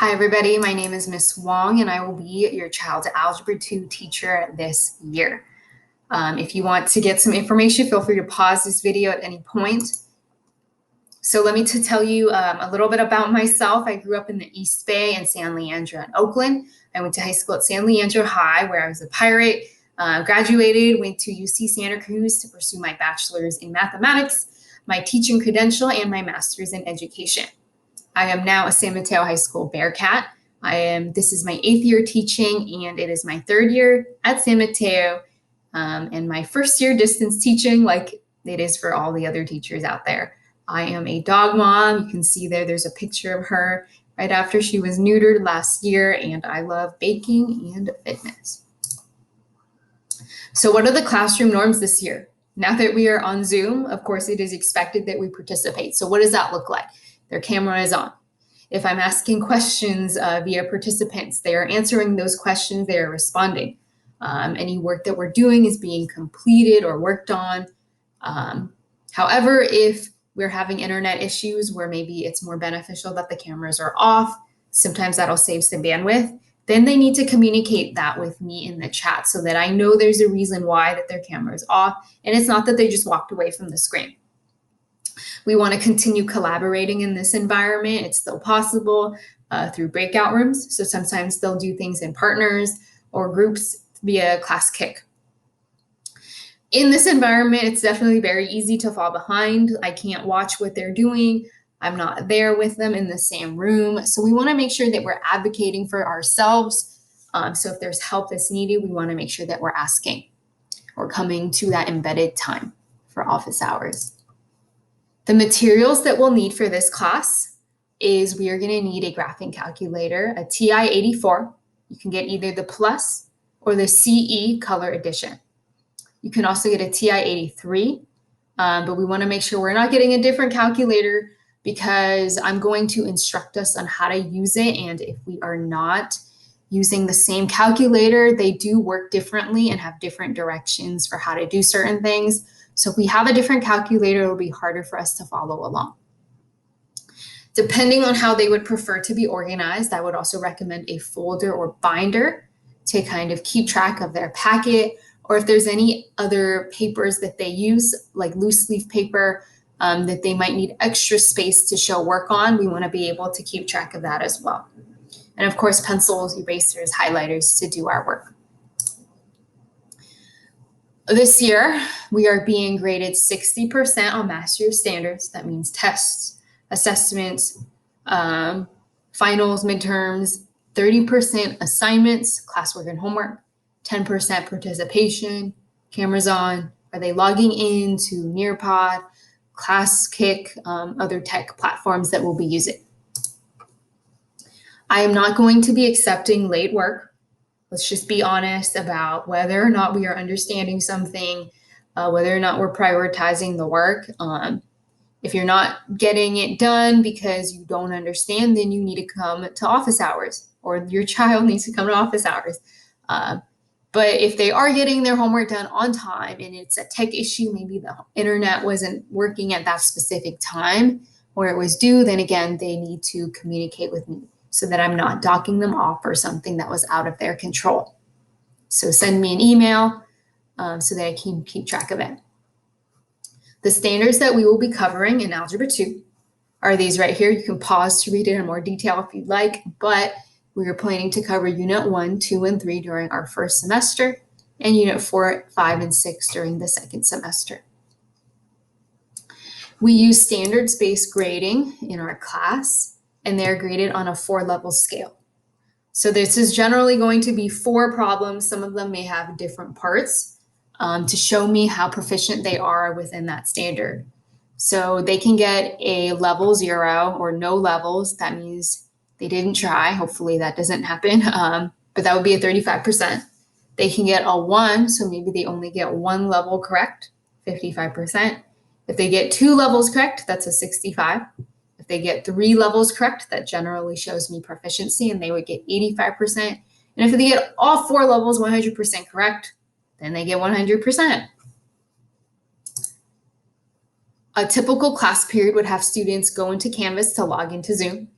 Hi, everybody. My name is Miss Wong, and I will be your child's Algebra 2 teacher this year. If you want to get some information, feel free to pause this video at any point. So let me tell you a little bit about myself. I grew up in the East Bay and San Leandro in Oakland. I went to high school at San Leandro High, where I was a pirate, graduated, went to UC Santa Cruz to pursue my bachelor's in mathematics, my teaching credential, and my master's in education. I am now a San Mateo High School Bearcat. This is my 8th year teaching, and it is my 3rd year at San Mateo, and my first year distance teaching, like it is for all the other teachers out there. I am a dog mom. You can see there's a picture of her right after she was neutered last year, and I love baking and fitness. So what are the classroom norms this year? Now that we are on Zoom, of course, it is expected that we participate. So what does that look like? Their camera is on. If I'm asking questions via participants, they are answering those questions, they are responding. Any work that we're doing is being completed or worked on. However, if we're having internet issues where maybe it's more beneficial that the cameras are off, sometimes that'll save some bandwidth, then they need to communicate that with me in the chat so that I know there's a reason why that their camera is off, and it's not that they just walked away from the screen. We want to continue collaborating in this environment. It's still possible through breakout rooms. So sometimes they'll do things in partners or groups via class kick. In this environment, it's definitely very easy to fall behind. I can't watch what they're doing. I'm not there with them in the same room. So we want to make sure that we're advocating for ourselves. So if there's help that's needed, we want to make sure that we're asking or coming to that embedded time for office hours. The materials that we'll need for this class is we are going to need a graphing calculator, a TI-84. You can get either the Plus or the CE Color Edition. You can also get a TI-83, but we want to make sure we're not getting a different calculator because I'm going to instruct us on how to use it. And if we are not using the same calculator, they do work differently and have different directions for how to do certain things. So if we have a different calculator, it'll be harder for us to follow along. Depending on how they would prefer to be organized, I would also recommend a folder or binder to kind of keep track of their packet, or if there's any other papers that they use, like loose leaf paper, that they might need extra space to show work on, we want to be able to keep track of that as well. And of course, pencils, erasers, highlighters to do our work. This year, we are being graded 60% on Mastery of Standards. That means tests, assessments, finals, midterms, 30% assignments, classwork and homework, 10% participation, cameras on, are they logging in to Nearpod, Class Kick, other tech platforms that we'll be using. I am not going to be accepting late work. Let's just be honest about whether or not we are understanding something, whether or not we're prioritizing the work. If you're not getting it done because you don't understand, then you need to come to office hours, or your child needs to come to office hours. But if they are getting their homework done on time and it's a tech issue, maybe the internet wasn't working at that specific time where it was due, then again, they need to communicate with me so that I'm not docking them off for something that was out of their control. So send me an email so that I can keep track of it. The standards that we will be covering in Algebra 2 are these right here. You can pause to read it in more detail if you'd like, but we are planning to cover Unit 1, 2, and 3 during our first semester, and Unit 4, 5, and 6 during the second semester. We use standards-based grading in our class, and they're graded on a 4-level scale. So this is generally going to be 4 problems. Some of them may have different parts to show me how proficient they are within that standard. So they can get a level 0 or no levels. That means they didn't try. Hopefully that doesn't happen, but that would be a 35%. They can get a 1, so maybe they only get 1 level correct, 55%. If they get 2 levels correct, that's a 65. If they get 3 levels correct, that generally shows me proficiency, and they would get 85%. And if they get all 4 levels 100% correct, then they get 100%. A typical class period would have students go into Canvas to log into Zoom.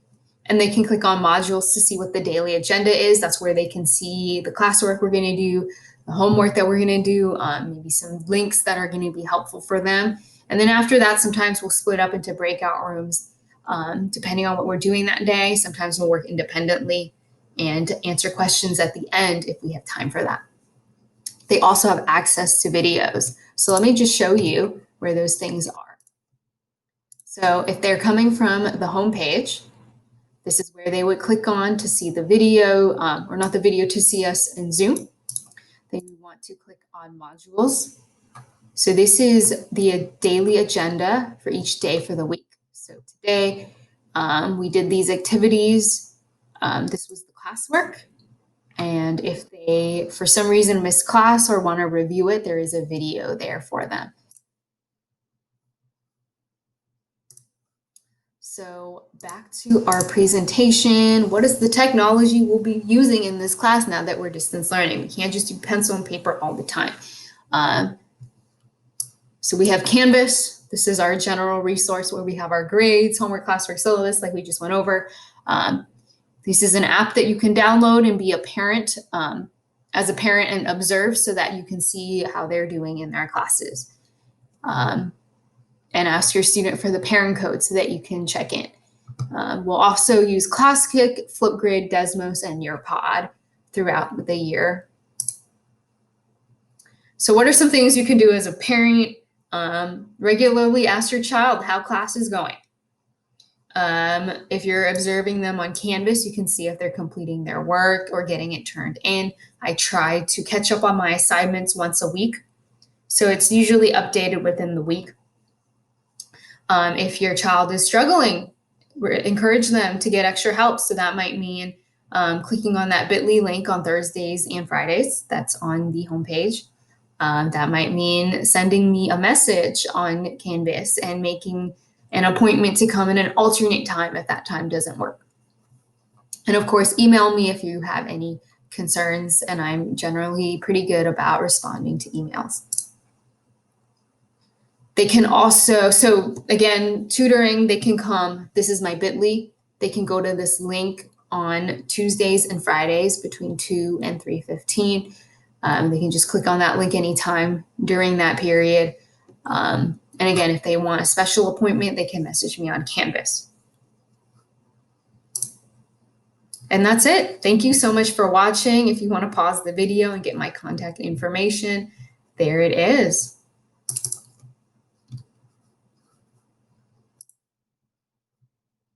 And they can click on modules to see what the daily agenda is. That's where they can see the classwork we're going to do, the homework that we're going to do, maybe some links that are going to be helpful for them. And then after that, sometimes we'll split up into breakout rooms, depending on what we're doing that day. Sometimes we'll work independently and answer questions at the end if we have time for that. They also have access to videos. So let me just show you where those things are. So if they're coming from the home page, this is where they would click on to see the video, or not the video, to see us in Zoom. Then you want to click on modules. So this is the daily agenda for each day for the week. So today we did these activities. This was the classwork. And if they, for some reason, miss class or want to review it, there is a video there for them. So back to our presentation. What is the technology we'll be using in this class now that we're distance learning? We can't just do pencil and paper all the time. So we have Canvas. This is our general resource where we have our grades, homework, classwork, syllabus, like we just went over. This is an app that you can download and be a parent, as a parent, and observe so that you can see how they're doing in their classes. And ask your student for the parent code so that you can check in. We'll also use ClassKick, Flipgrid, Desmos, and Nearpod throughout the year. So what are some things you can do as a parent? Regularly ask your child how class is going. If you're observing them on Canvas, you can see if they're completing their work or getting it turned in. I try to catch up on my assignments once a week. So it's usually updated within the week. If your child is struggling, encourage them to get extra help. So that might mean clicking on that bit.ly link on Thursdays and Fridays. That's on the homepage. That might mean sending me a message on Canvas and making an appointment to come in an alternate time if that time doesn't work. And of course, email me if you have any concerns, and I'm generally pretty good about responding to emails. They can also, so again, tutoring, they can come, this is my bit.ly. They can go to this link on Tuesdays and Fridays between 2 and 3:15. They can just click on that link anytime during that period. And again, if they want a special appointment, they can message me on Canvas. And that's it. Thank you so much for watching. If you want to pause the video and get my contact information, there it is.